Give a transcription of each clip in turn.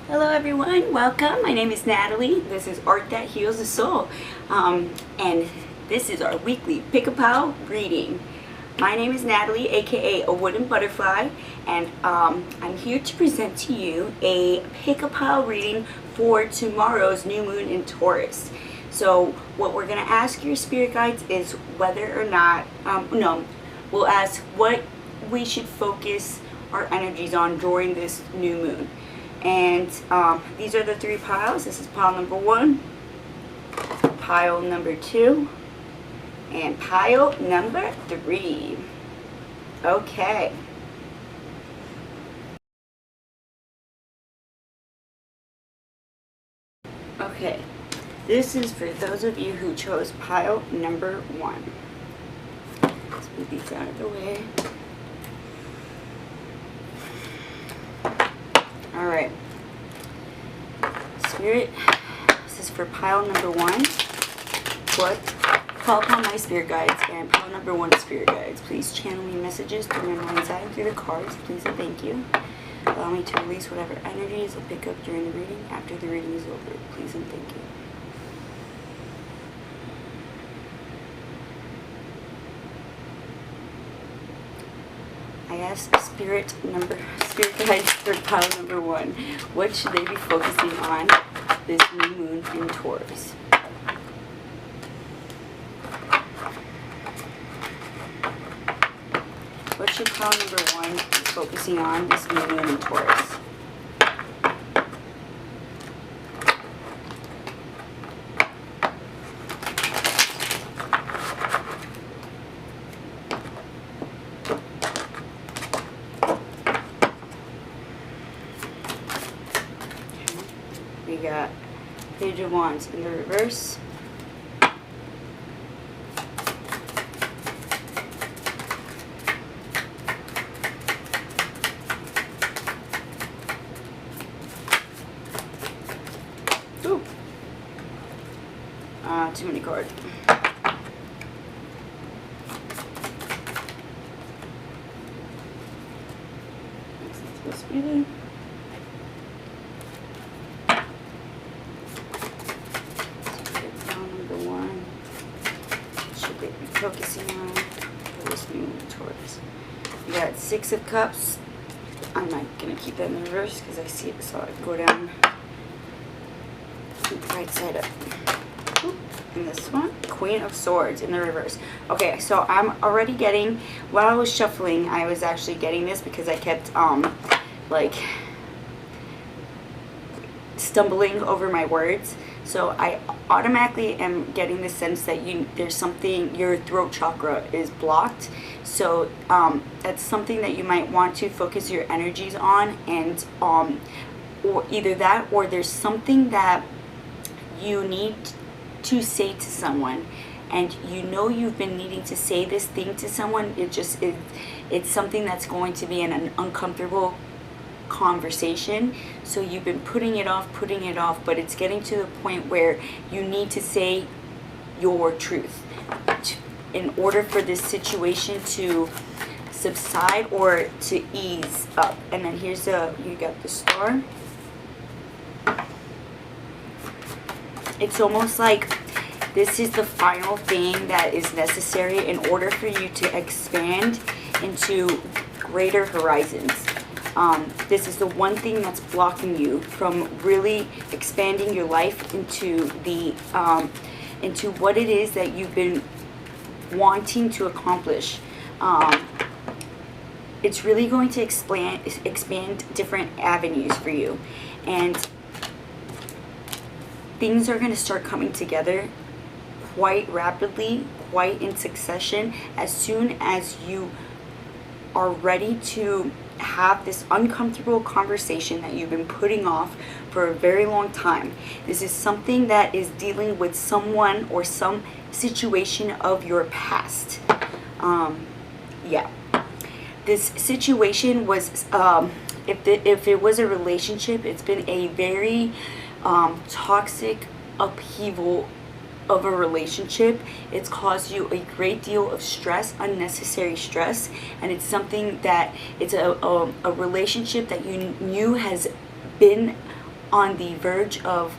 Hello everyone, welcome. My name is Natalie. This is Art That Heals the Soul. And this is our weekly Pick-a-Pow reading. My name is Natalie, aka a wooden butterfly, and I'm here to present to you a Pick-a-Pow reading for tomorrow's new moon in Taurus. So what we're going to ask your spirit guides is whether or not, we'll ask what we should focus our energies on during this new moon. And these are the three piles. This is pile number 1, pile number 2, and pile number 3. Okay. Okay. This is for those of you who chose pile number 1. Let's move these out of the way. Alright, Spirit, this is for pile number 1. What? Call upon my spirit guides and pile number 1 spirit guides. Please channel me messages through my mind's eye and through the cards. Please and thank you. Allow me to release whatever energies I pick up during the reading after the reading is over. Please and thank you. I asked spirit guides for pile number 1. What should they be focusing on this new moon in Taurus? What should pile number 1 be focusing on this new moon in Taurus? We got Page of Wands in the reverse. Ooh. Too many cards. What's that supposed to be there? Focusing on this new Taurus. We got 6 of Cups. I'm not going to keep that in the reverse because I see it, so I go down right side up. And this one, Queen of Swords in the reverse. Okay, so I'm already getting, while I was shuffling, I was actually getting this because I kept like stumbling over my words. So I automatically am getting the sense that there's something, your throat chakra is blocked. So that's something that you might want to focus your energies on, and or either that, or there's something that you need to say to someone, and you know you've been needing to say this thing to someone. It's something that's going to be an uncomfortable conversation, so you've been putting it off, but it's getting to the point where you need to say your truth in order for this situation to subside or to ease up. And then here's you got the Star. It's almost like this is the final thing that is necessary in order for you to expand into greater horizons. This is the one thing that's blocking you from really expanding your life into the into what it is that you've been wanting to accomplish. It's really going to expand different avenues for you, and things are going to start coming together quite rapidly, quite in succession, as soon as you are ready to have this uncomfortable conversation that you've been putting off for a very long time. This is something that is dealing with someone or some situation of your past. Yeah, this situation was if it was a relationship, it's been a very toxic upheaval of a relationship. It's caused you a great deal of stress, unnecessary stress, and it's something that it's a relationship that you knew has been on the verge of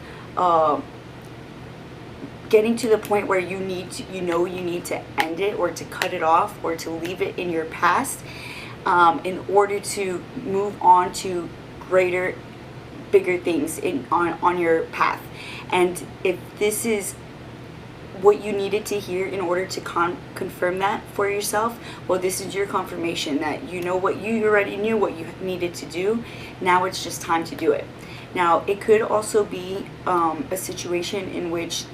getting to the point where you need to, you need to end it or to cut it off or to leave it in your past, in order to move on to greater, bigger things on your path. And if this is what you needed to hear in order to confirm that for yourself, well, this is your confirmation that you know what you already knew what you needed to do. Now it's just time to do it. Now, it could also be a situation in which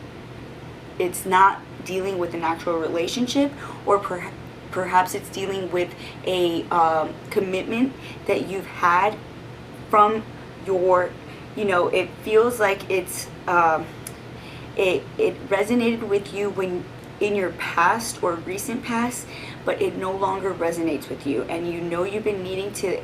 it's not dealing with an actual relationship, or perhaps it's dealing with a commitment that you've had from your, it feels like it's it resonated with you when in your past or recent past, but it no longer resonates with you, and you've been needing to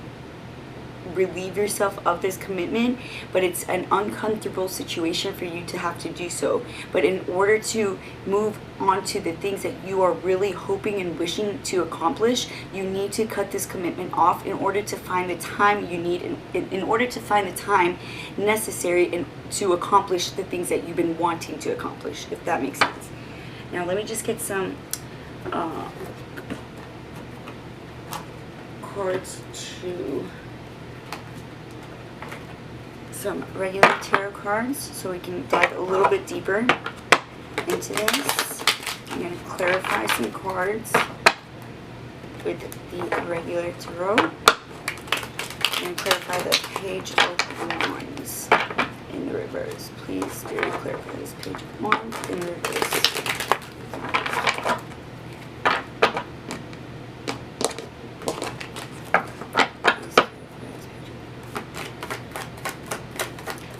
relieve yourself of this commitment, but it's an uncomfortable situation for you to have to do so. But in order to move on to the things that you are really hoping and wishing to accomplish, you need to cut this commitment off in order to find the time you need, in order to find the time necessary to accomplish the things that you've been wanting to accomplish, if that makes sense. Now let me just get some cards to some regular tarot cards so we can dive a little bit deeper into this. I'm going to clarify some cards with the regular tarot and clarify the Page of Wands in the reverse. Please, Spirit, clarify this Page of Wands in the reverse.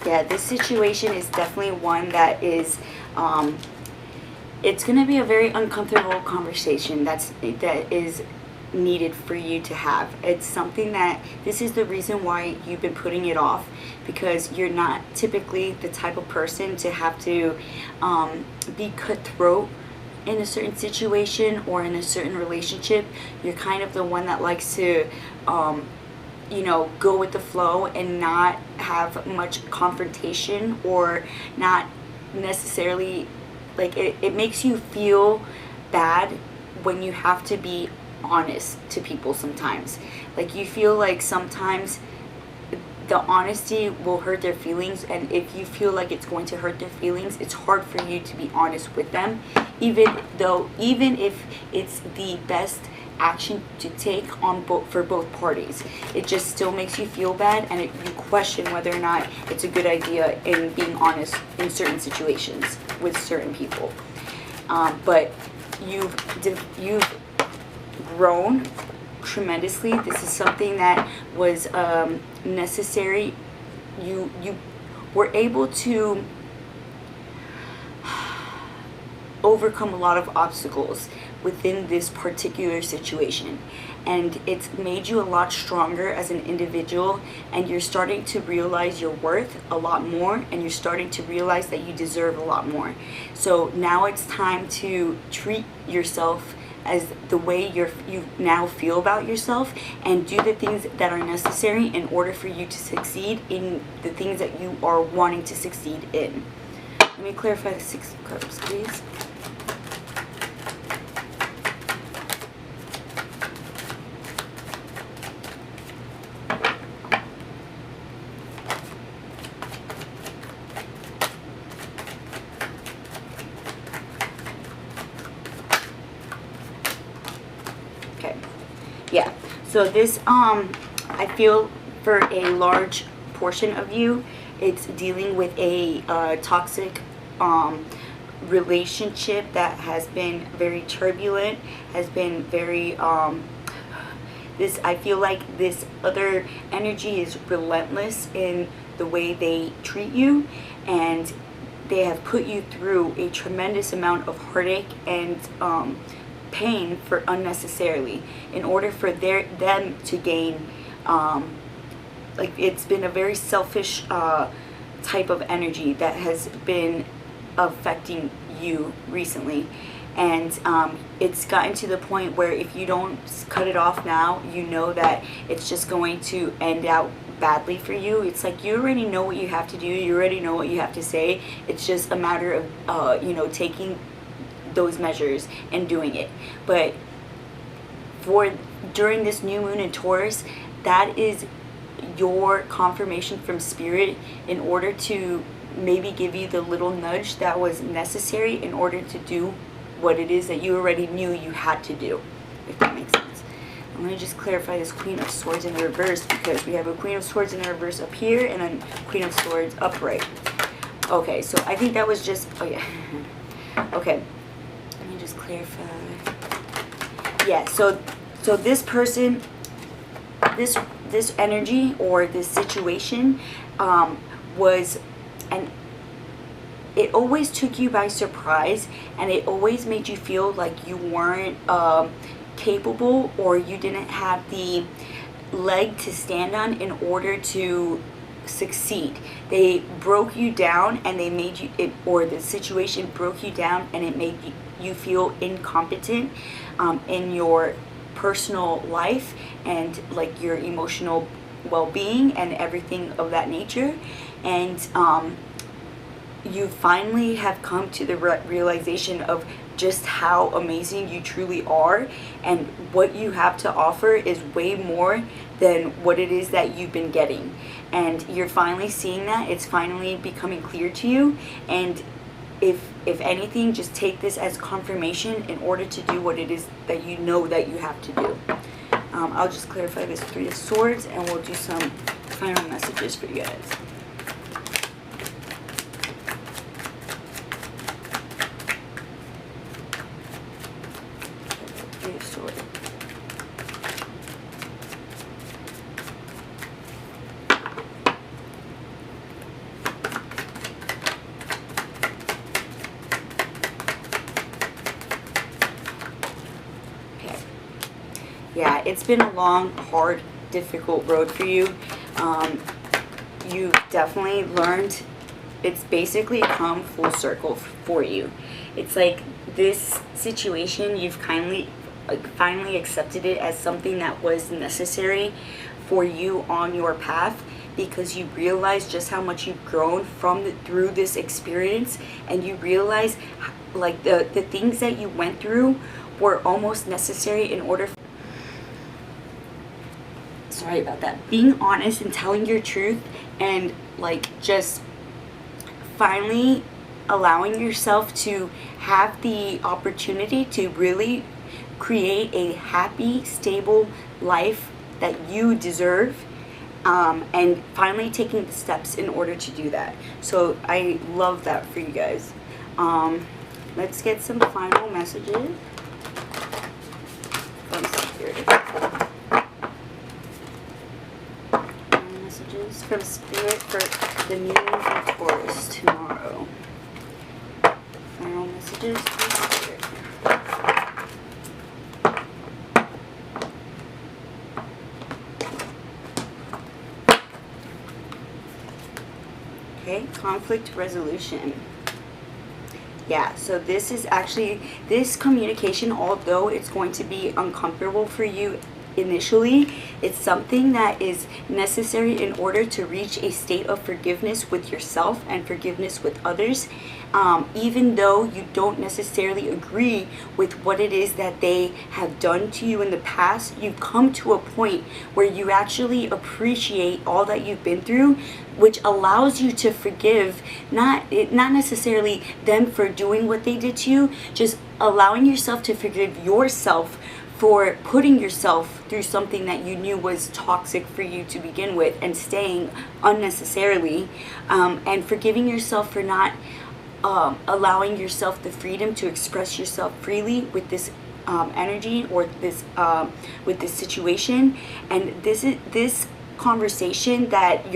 Yeah, this situation is definitely one that is, it's going to be a very uncomfortable conversation that is needed for you to have. It's something that, this is the reason why you've been putting it off, because you're not typically the type of person to have to be cutthroat in a certain situation or in a certain relationship. You're kind of the one that likes to go with the flow and not have much confrontation, or not necessarily, like, it makes you feel bad when you have to be honest to people sometimes. Like, you feel like sometimes the honesty will hurt their feelings, and if you feel like it's going to hurt their feelings, it's hard for you to be honest with them, even if it's the best action to take for both parties. It just still makes you feel bad, and you question whether or not it's a good idea in being honest in certain situations with certain people. But you've grown tremendously. This is something that was necessary. You were able to overcome a lot of obstacles within this particular situation, and it's made you a lot stronger as an individual, and you're starting to realize your worth a lot more, and you're starting to realize that you deserve a lot more. So now it's time to treat yourself as the way you now feel about yourself, and do the things that are necessary in order for you to succeed in the things that you are wanting to succeed in. Let me clarify the Six of Cups, please. Yeah, so this, I feel for a large portion of you, it's dealing with a toxic relationship that has been very turbulent, has been very, I feel like this other energy is relentless in the way they treat you, and they have put you through a tremendous amount of heartache and pain for unnecessarily in order for them to gain, like, it's been a very selfish type of energy that has been affecting you recently, and it's gotten to the point where if you don't cut it off now, you know that it's just going to end out badly for you. It's like you already know what you have to do. You already know what you have to say. It's just a matter of, you know, taking those measures and doing it. But during this new moon in Taurus, that is your confirmation from spirit in order to maybe give you the little nudge that was necessary in order to do what it is that you already knew you had to do, if that makes sense. I'm going to just clarify this Queen of Swords in reverse, because we have a Queen of Swords in reverse up here and a Queen of Swords upright. Okay, so I think that was just, oh yeah. Okay, let me just clarify. Yeah, so this person, this energy or this situation was, and it always took you by surprise, and it always made you feel like you weren't capable, or you didn't have the leg to stand on in order to succeed. They broke you down, and they made you, or the situation broke you down, and it made you feel incompetent in your personal life and like your emotional well-being and everything of that nature. And you finally have come to the realization of just how amazing you truly are, and what you have to offer is way more than what it is that you've been getting. And you're finally seeing that. It's finally becoming clear to you. And if anything, just take this as confirmation in order to do what it is that you know that you have to do. I'll just clarify this Three of Swords, and we'll do some final messages for you guys. Three of Swords. Yeah, it's been a long, hard, difficult road for you. You've definitely learned. It's basically come full circle for you. It's like this situation, you've finally accepted it as something that was necessary for you on your path, because you realize just how much you've grown through this experience, and you realize like the things that you went through were almost necessary in order. Sorry about that. Being honest and telling your truth, and like just finally allowing yourself to have the opportunity to really create a happy, stable life that you deserve, and finally taking the steps in order to do that. So I love that for you guys. Let's get some final messages from Spirit. Messages from Spirit for the new moon in Taurus tomorrow. Final messages from Spirit. Okay, conflict resolution. Yeah, so this is actually, this communication, although it's going to be uncomfortable for you initially, it's something that is necessary in order to reach a state of forgiveness with yourself and forgiveness with others. Even though you don't necessarily agree with what it is that they have done to you in the past, you've come to a point where you actually appreciate all that you've been through, which allows you to forgive, not necessarily them for doing what they did to you, just allowing yourself to forgive yourself for putting yourself through something that you knew was toxic for you to begin with, and staying unnecessarily, and forgiving yourself for not allowing yourself the freedom to express yourself freely with this energy, or this with this situation. And this conversation that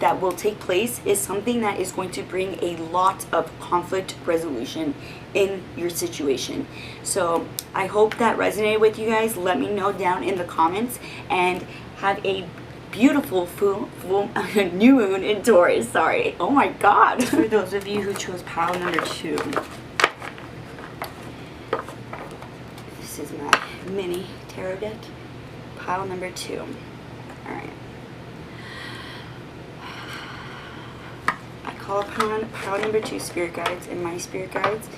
that will take place is something that is going to bring a lot of conflict resolution in your situation. So I hope that resonated with you guys. Let me know down in the comments, and have a beautiful full new moon in Taurus. Sorry. Oh my god. For those of you who chose pile number 2. This is my mini tarot deck. Pile number 2. Alright. call upon pile number 2 spirit guides and my spirit guides.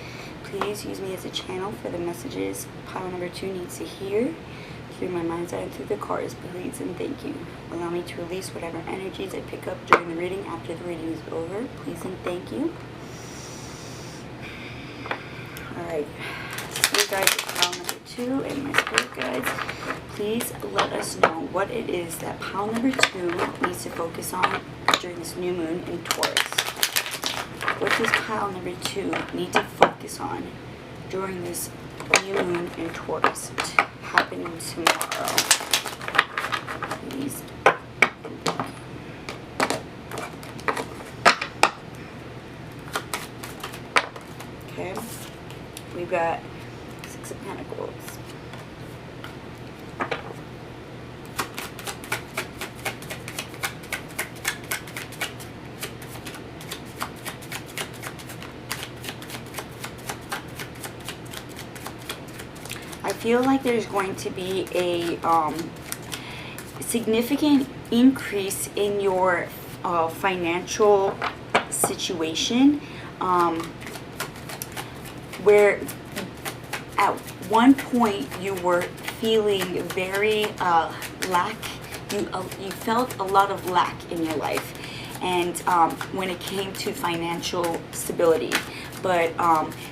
Please use me as a channel for the messages pile number 2 needs to hear through my mind's eye and through the cards. Please and thank you. Allow me to release whatever energies I pick up during the reading after the reading is over. Please and thank you. Alright. Spirit guides is pile number 2 and my spirit guides. Please let us know what it is that pile number 2 needs to focus on during this new moon in Taurus. What does pile number 2 need to focus on during this new moon in Taurus happening tomorrow? Please. Okay. We've got 6 of Pentacles. I feel like there's going to be a significant increase in your financial situation, where at one point you were feeling very you felt a lot of lack in your life, and when it came to financial stability, but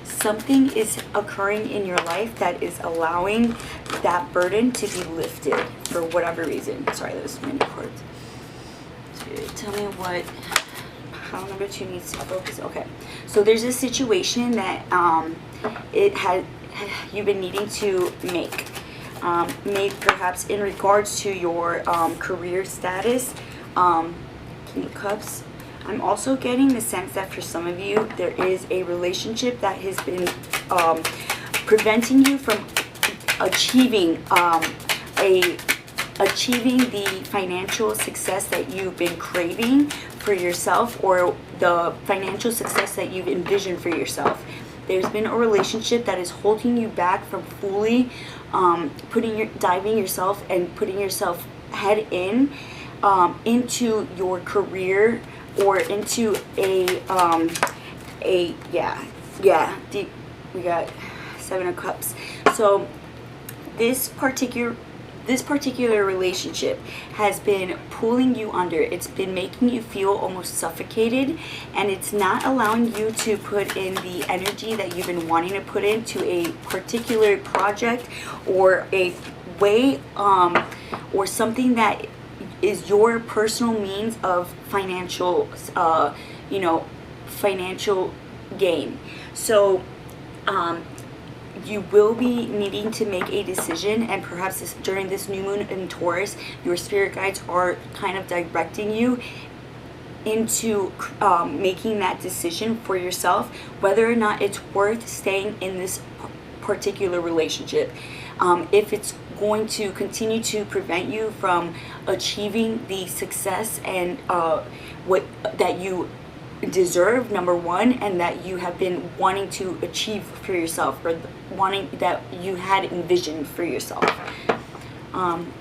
something is occurring in your life that is allowing that burden to be lifted for whatever reason. Sorry, there's many cards. Tell me what pile number 2 needs to focus. Okay, so there's a situation that you've been needing to make perhaps in regards to your career status. King of Cups. I'm also getting the sense that for some of you, there is a relationship that has been preventing you from achieving the financial success that you've been craving for yourself, or the financial success that you've envisioned for yourself. There's been a relationship that is holding you back from fully diving yourself and putting yourself head in into your career, or into we got 7 of Cups. So this particular relationship has been pulling you under. It's been making you feel almost suffocated, and it's not allowing you to put in the energy that you've been wanting to put into a particular project, or a way or something that is your personal means of financial financial gain. So you will be needing to make a decision, and perhaps during this new moon in Taurus, your spirit guides are kind of directing you into making that decision for yourself, whether or not it's worth staying in this particular relationship. If it's going to continue to prevent you from achieving the success and what that you deserve, number one, and that you have been wanting to achieve for yourself, or wanting that you had envisioned for yourself.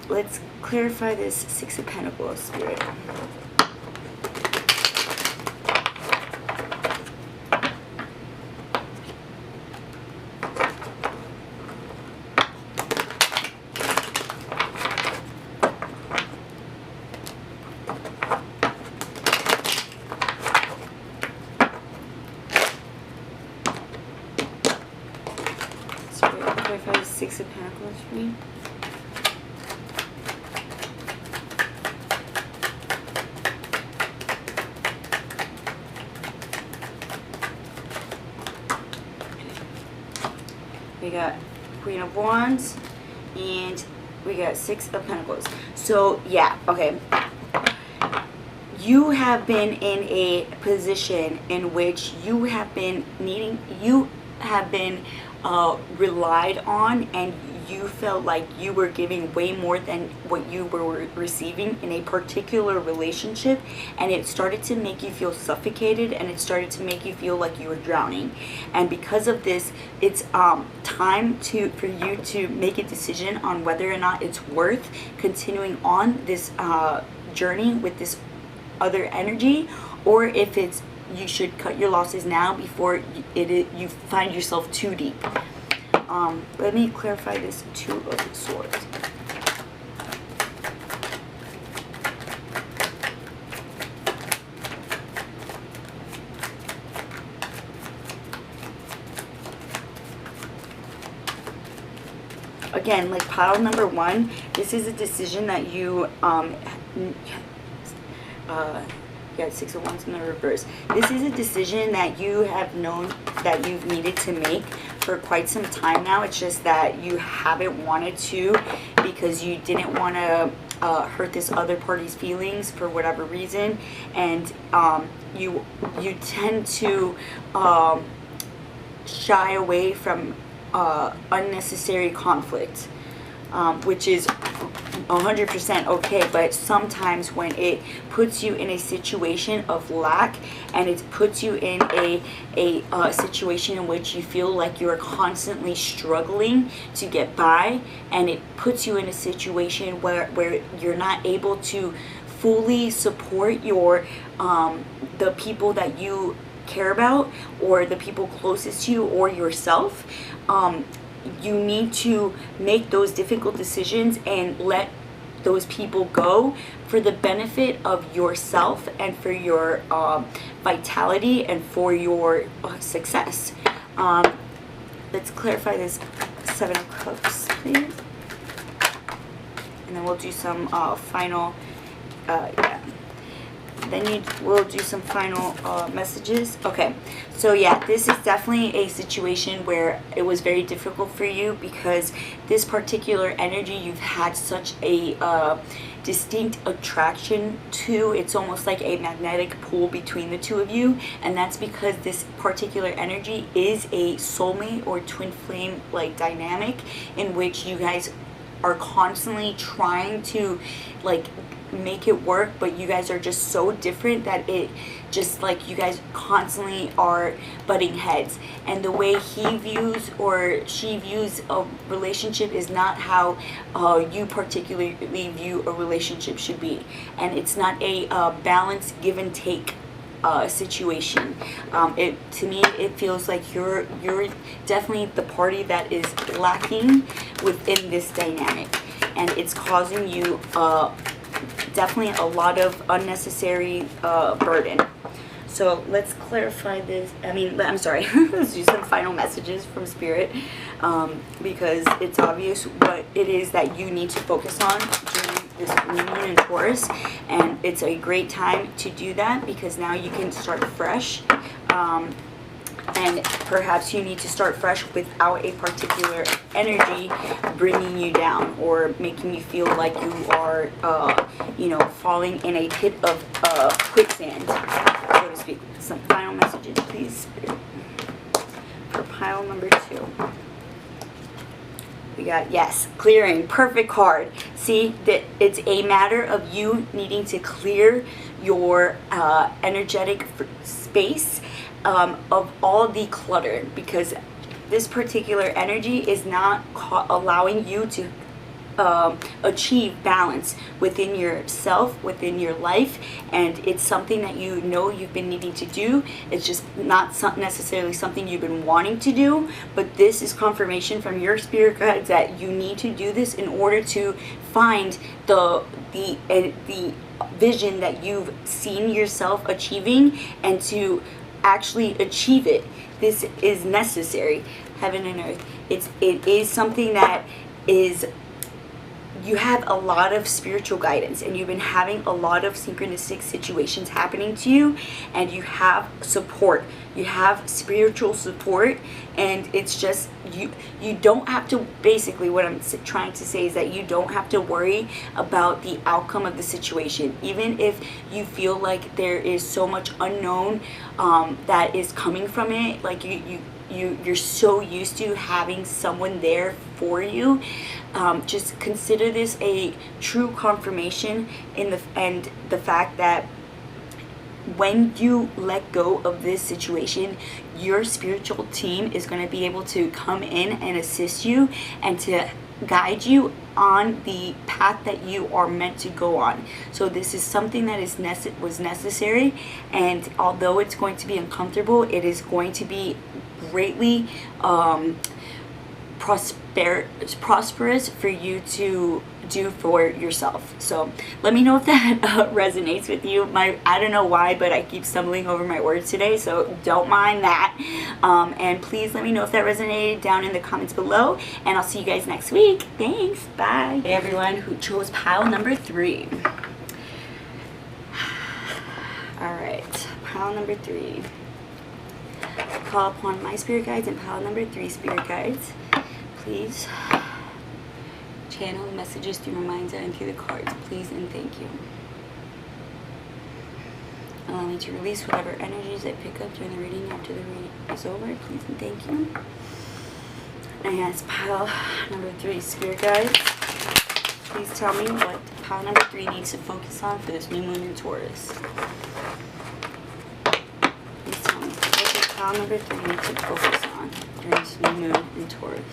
Let's clarify this 6 of Pentacles, Spirit. Clarify the 6 of Pentacles for me. We got Queen of Wands, and we got 6 of Pentacles. So yeah, okay. You have been in a position in which you have been relied on, and you felt like you were giving way more than what you were receiving in a particular relationship, and it started to make you feel suffocated, and it started to make you feel like you were drowning. And because of this, it's time for you to make a decision on whether or not it's worth continuing on this journey with this other energy, or if it's you should cut your losses now before you find yourself too deep. Let me clarify this Two of Swords. Again, like pile number 1, this is a decision that you, yeah, 6 of Wands in the reverse. This is a decision that you have known that you've needed to make for quite some time now. It's just that you haven't wanted to because you didn't want to hurt this other party's feelings for whatever reason, and you tend to shy away from unnecessary conflict, which is 100% okay, but sometimes when it puts you in a situation of lack, and it puts you in a situation in which you feel like you're constantly struggling to get by, and it puts you in a situation where you're not able to fully support your the people that you care about, or the people closest to you, or yourself, you need to make those difficult decisions and let those people go for the benefit of yourself and for your vitality and for your success. Let's clarify this 7 of Cups, please. And then we'll do some final, yeah. Then we'll do some final messages. Okay, so yeah, this is definitely a situation where it was very difficult for you because this particular energy you've had such a distinct attraction to. It's almost like a magnetic pull between the two of you, and that's because this particular energy is a soulmate or twin flame like dynamic in which you guys are constantly trying to like make it work, but you guys are just so different that it just like you guys constantly are butting heads, and the way he views or she views a relationship is not how you particularly view a relationship should be, and it's not a balanced give and take situation. To me it feels like you're definitely the party that is lacking within this dynamic, and it's causing you definitely a lot of unnecessary burden. So let's clarify this. I'm sorry, let's do some final messages from Spirit, because it's obvious what it is that you need to focus on during this union in Taurus, and it's a great time to do that because now you can start fresh, and perhaps you need to start fresh without a particular energy bringing you down or making you feel like you are falling in a pit of quicksand, so to speak. Some final messages, please, Spirit, for pile number 2. We got, yes, clearing, perfect card. See that it's a matter of you needing to clear your energetic space of all the clutter, because this particular energy is not allowing you to achieve balance within yourself, within your life, and it's something that you know you've been needing to do. It's just not necessarily something you've been wanting to do, but this is confirmation from your spirit guides that you need to do this in order to find the vision that you've seen yourself achieving, and to actually achieve it. This is necessary. Heaven and earth. It is something that is, you have a lot of spiritual guidance, and you've been having a lot of synchronistic situations happening to you, and you have support. You have spiritual support, and it's just you don't have to, basically what I'm trying to say is that you don't have to worry about the outcome of the situation, even if you feel like there is so much unknown that is coming from it. Like you're so used to having someone there for you. Just consider this a true confirmation and the fact that when you let go of this situation, your spiritual team is going to be able to come in and assist you and to guide you on the path that you are meant to go on. So this is something that was necessary, and although it's going to be uncomfortable, it is going to be greatly prosperous for you to do for yourself. So let me know if that resonates with you. I don't know why, but I keep stumbling over my words today, so don't mind that. And please let me know if that resonated down in the comments below, and I'll see you guys next week. Thanks. Bye. Hey everyone who chose pile number 3. All right, pile number 3. Call upon my spirit guides and pile number 3 spirit guides. Please channel the messages through my mind's eye and through the cards, please and thank you. Allow me to release whatever energies I pick up during the reading after the reading is over, please and thank you. And yes, pile number 3 spirit guides, please tell me what pile number 3 needs to focus on for this new moon in Taurus. Please tell me what does pile number 3 need to focus on during this new moon in Taurus.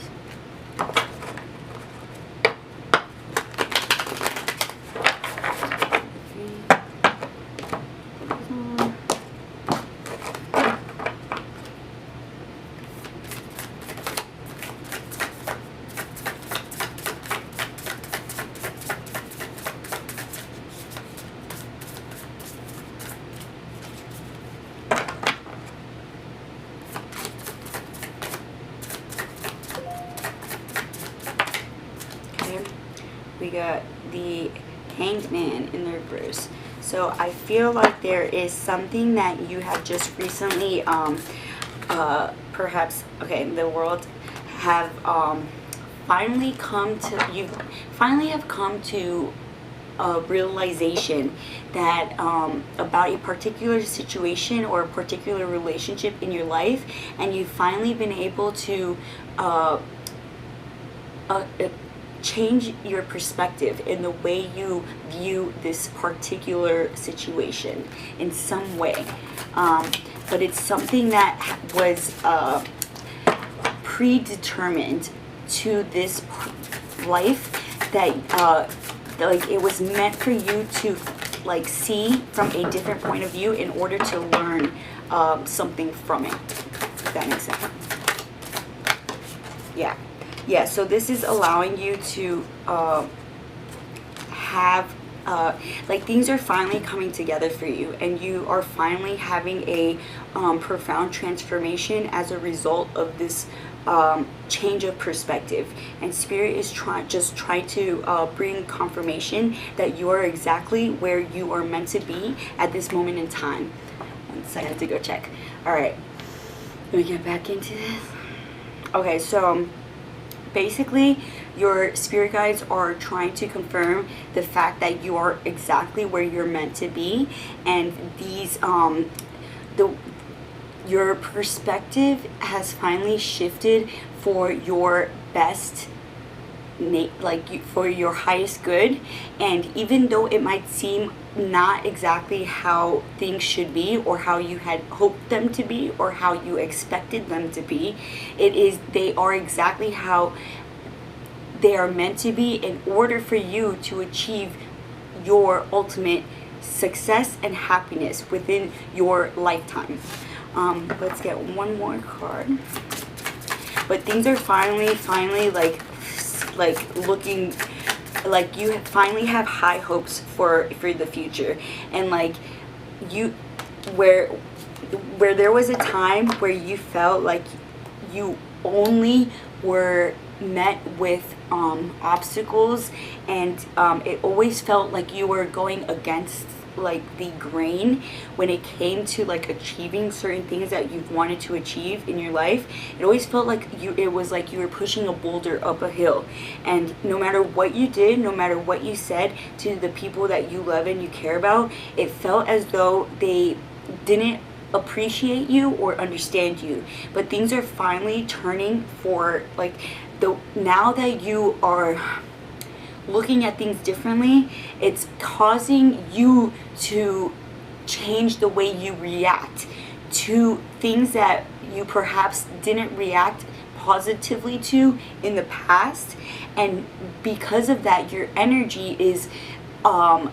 We got the Hanged Man in the reverse. So I feel like there is something that you have just recently perhaps, okay, the world have finally come to, you finally have come to a realization that about a particular situation or a particular relationship in your life, and you've finally been able to change your perspective in the way you view this particular situation in some way. But it's something that was predetermined to this life, that like it was meant for you to like see from a different point of view in order to learn something from it, if that makes sense. Yeah, so this is allowing you to have, like, things are finally coming together for you, and you are finally having a profound transformation as a result of this change of perspective. And Spirit is trying to bring confirmation that you are exactly where you are meant to be at this moment in time. 1 second to go check. All right, let me get back into this. Okay, so basically your spirit guides are trying to confirm the fact that you are exactly where you're meant to be, and these your perspective has finally shifted for your best, like for your highest good. And even though it might seem not exactly how things should be, or how you had hoped them to be, or how you expected them to be, they are exactly how they are meant to be in order for you to achieve your ultimate success and happiness within your lifetime. Let's get one more card. But things are finally like looking like you finally have high hopes for the future. And like where there was a time where you felt like you only were met with obstacles, and it always felt like you were going against like the grain when it came to like achieving certain things that you've wanted to achieve in your life. It always felt like it was like you were pushing a boulder up a hill, and no matter what you did, no matter what you said to the people that you love and you care about, it felt as though they didn't appreciate you or understand you. But things are finally turning for like now that you are looking at things differently, it's causing you to change the way you react to things that you perhaps didn't react positively to in the past. And because of that, your energy is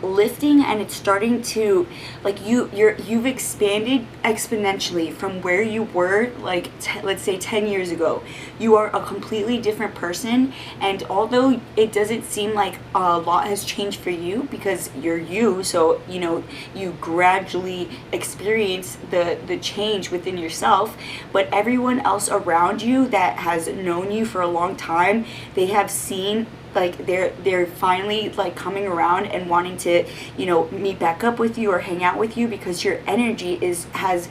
lifting, and it's starting to, like, you've expanded exponentially from where you were, like, let's say 10 years ago. You are a completely different person, and although it doesn't seem like a lot has changed for you, because you're you, so you know you gradually experience the change within yourself, but everyone else around you that has known you for a long time, they have seen, like, they're finally, like, coming around and wanting to, you know, meet back up with you or hang out with you, because your energy has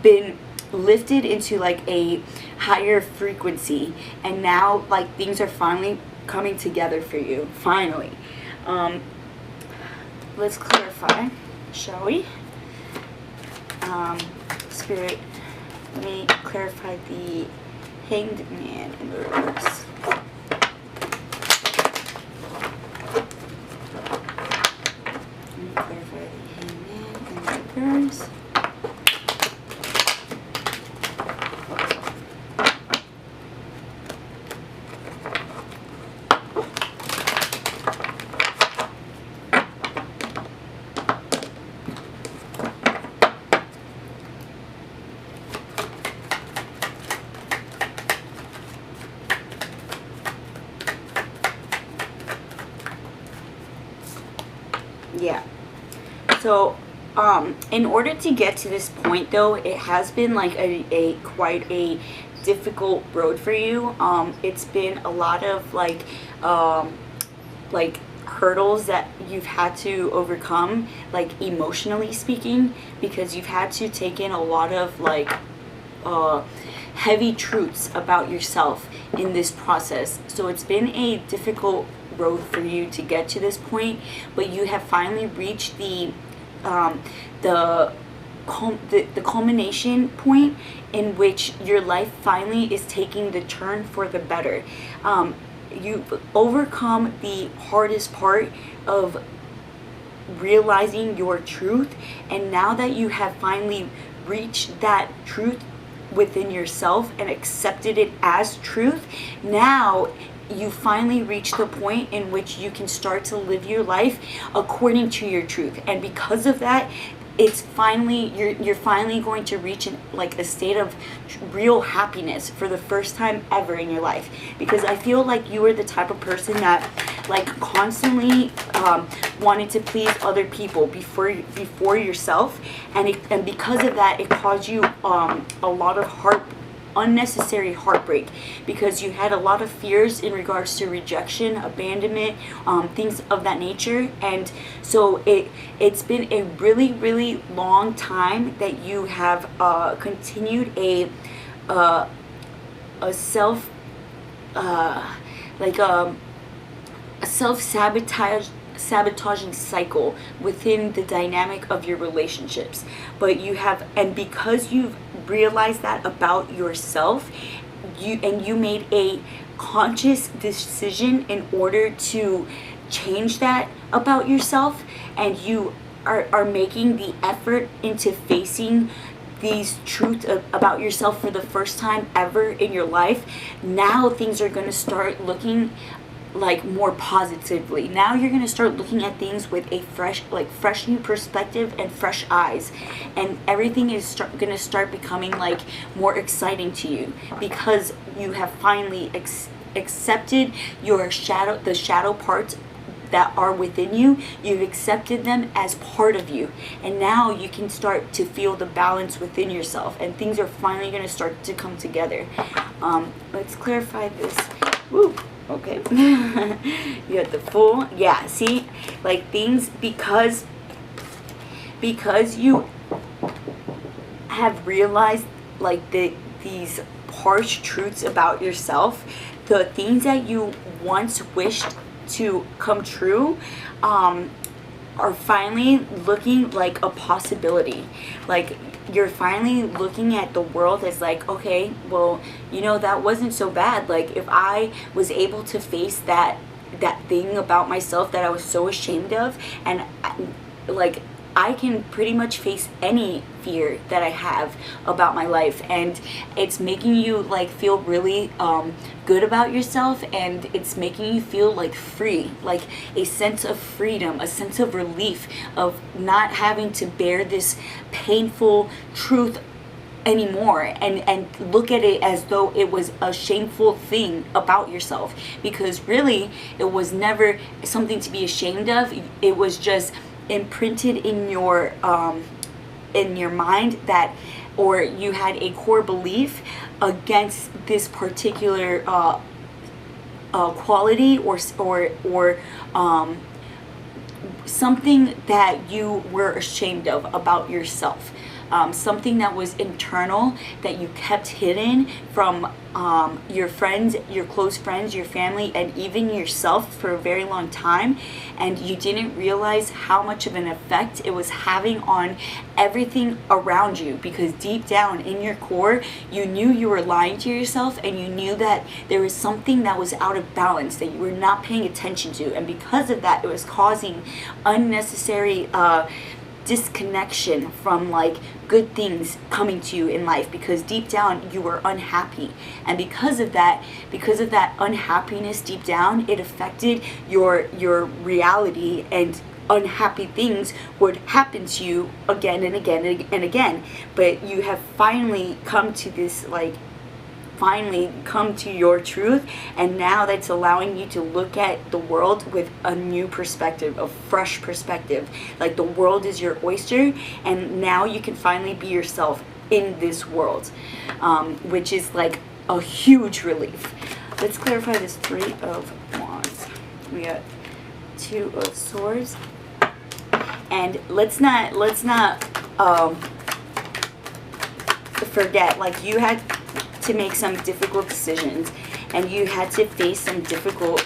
been lifted into, like, a higher frequency, and now, like, things are finally coming together for you, finally. Let's clarify, shall we? Spirit, let me clarify the Hanged Man in the reverse. Yeah. So, in order to get to this point, though, it has been like a quite a difficult road for you. It's been a lot of like hurdles that you've had to overcome, like emotionally speaking, because you've had to take in a lot of like heavy truths about yourself in this process. So it's been a difficult road for you to get to this point, but you have finally reached the culmination point in which your life finally is taking the turn for the better. You've overcome the hardest part of realizing your truth, and now that you have finally reached that truth within yourself and accepted it as truth, now you finally reach the point in which you can start to live your life according to your truth. And because of that, it's finally, you're finally going to reach like a state of real happiness for the first time ever in your life. Because I feel like you are the type of person that like constantly wanted to please other people before yourself, and because of that, it caused you a lot of unnecessary heartbreak, because you had a lot of fears in regards to rejection, abandonment, things of that nature. And so it's been a really long time that you have continued a self-sabotaging cycle within the dynamic of your relationships. But you have, and because you've realized that about yourself, you made a conscious decision in order to change that about yourself, and you are making the effort into facing these truths about yourself for the first time ever in your life. Now things are going to start looking like more positively. Now you're going to start looking at things with a fresh new perspective and fresh eyes, and everything is going to start becoming like more exciting to you, because you have finally accepted the shadow parts that are within you. You've accepted them as part of you, and now you can start to feel the balance within yourself, and things are finally going to start to come together. Let's clarify this. Woo. Okay. You had the full. Yeah, see, like things, because you have realized like these harsh truths about yourself, the things that you once wished to come true are finally looking like a possibility. Like, you're finally looking at the world as like, okay, well, you know, that wasn't so bad. Like, if I was able to face that thing about myself that I was so ashamed of, and like I can pretty much face any fear that I have about my life, and it's making you like feel really good about yourself, and it's making you feel like free, like a sense of freedom, a sense of relief of not having to bear this painful truth anymore, and look at it as though it was a shameful thing about yourself, because really it was never something to be ashamed of. It was just imprinted in your mind that, or you had a core belief against this particular quality or something that you were ashamed of about yourself. Something that was internal that you kept hidden from your friends, your close friends, your family, and even yourself for a very long time, and you didn't realize how much of an effect it was having on everything around you, because deep down in your core you knew you were lying to yourself, and you knew that there was something that was out of balance that you were not paying attention to, and because of that it was causing unnecessary disconnection from like good things coming to you in life, because deep down you were unhappy, and because of that unhappiness deep down, it affected your reality, and unhappy things would happen to you again and again and again. But you have finally come to this, like, finally come to your truth, and now that's allowing you to look at the world with a new perspective, a fresh perspective. Like, the world is your oyster, and now you can finally be yourself in this world, which is like a huge relief. Let's clarify this 3 of Wands. We got 2 of Swords, and let's not forget, like, you had to make some difficult decisions, and you had to face some difficult,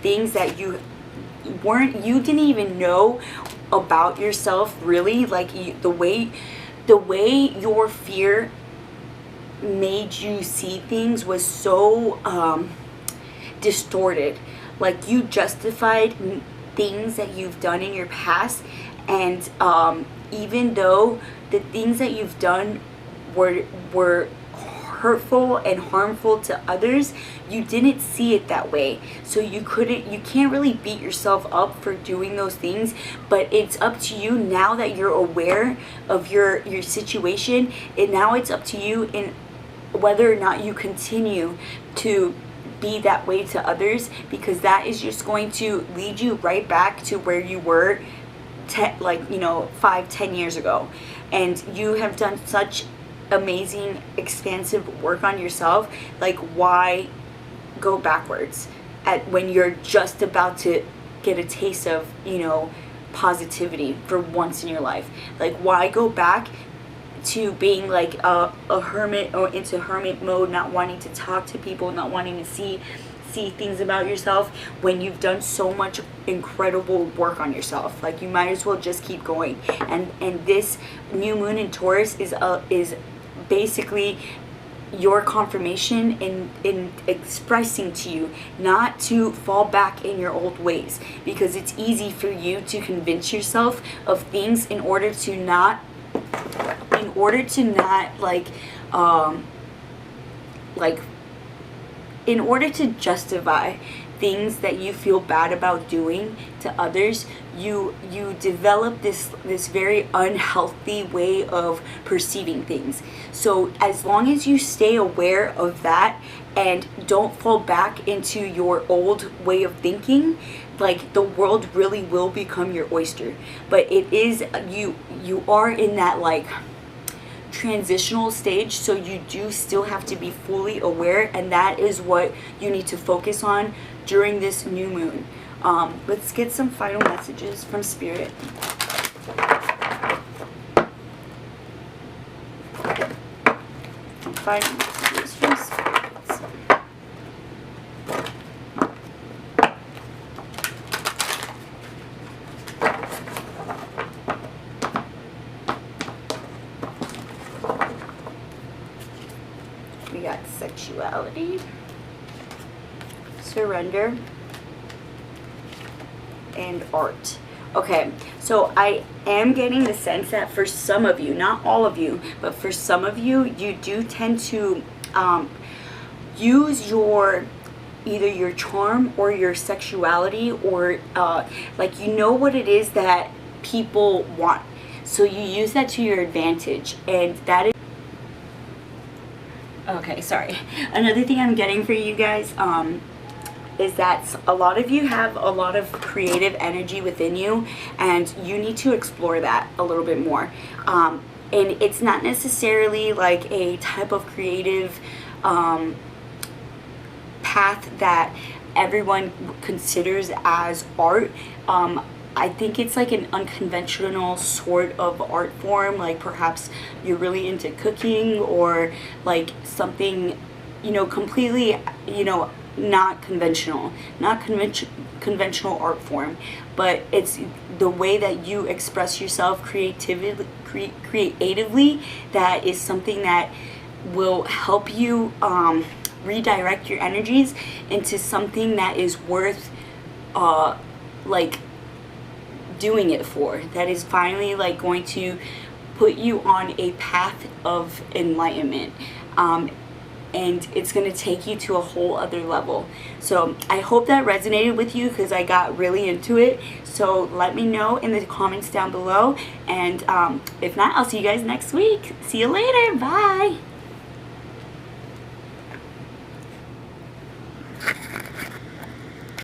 things that you didn't even know about yourself, really. Like, the way your fear made you see things was so distorted. Like, you justified things that you've done in your past, and even though the things that you've done were hurtful and harmful to others, you didn't see it that way. So you can't really beat yourself up for doing those things, but it's up to you now that you're aware of your situation, and now it's up to you in whether or not you continue to be that way to others, because that is just going to lead you right back to where you were 5-10 years ago. And you have done such amazing, expansive work on yourself. Like, why go backwards when you're just about to get a taste of positivity for once in your life? Like, why go back to being like a hermit, or into hermit mode, not wanting to talk to people, not wanting to see things about yourself, when you've done so much incredible work on yourself? Like, you might as well just keep going. And this new moon in Taurus is basically your confirmation in expressing to you not to fall back in your old ways, because it's easy for you to convince yourself of things in order to not in order to justify things that you feel bad about doing to others. You develop this very unhealthy way of perceiving things. So as long as you stay aware of that and don't fall back into your old way of thinking, like, the world really will become your oyster. But it is, you are in that like transitional stage, so you do still have to be fully aware, and that is what you need to focus on during this new moon. Let's get some final messages from Spirit. Some final messages from Spirit. We got sexuality, surrender, and art. Okay, so I am getting the sense that for some of you, not all of you, but for some of you, you do tend to use your either your charm or your sexuality, or like, you know what it is that people want, so you use that to your advantage. And that is okay. Sorry, another thing I'm getting for you guys is that a lot of you have a lot of creative energy within you, and you need to explore that a little bit more. And it's not necessarily like a type of creative path that everyone considers as art. I think it's like an unconventional sort of art form, like perhaps you're really into cooking, or like something, you know, completely, you know, not conventional art form, but it's the way that you express yourself creatively that is something that will help you redirect your energies into something that is worth like doing it for, that is finally like going to put you on a path of enlightenment, and it's going to take you to a whole other level. So I hope that resonated with you, because I got really into it. So let me know in the comments down below, and if not, I'll see you guys next week. See you later. Bye.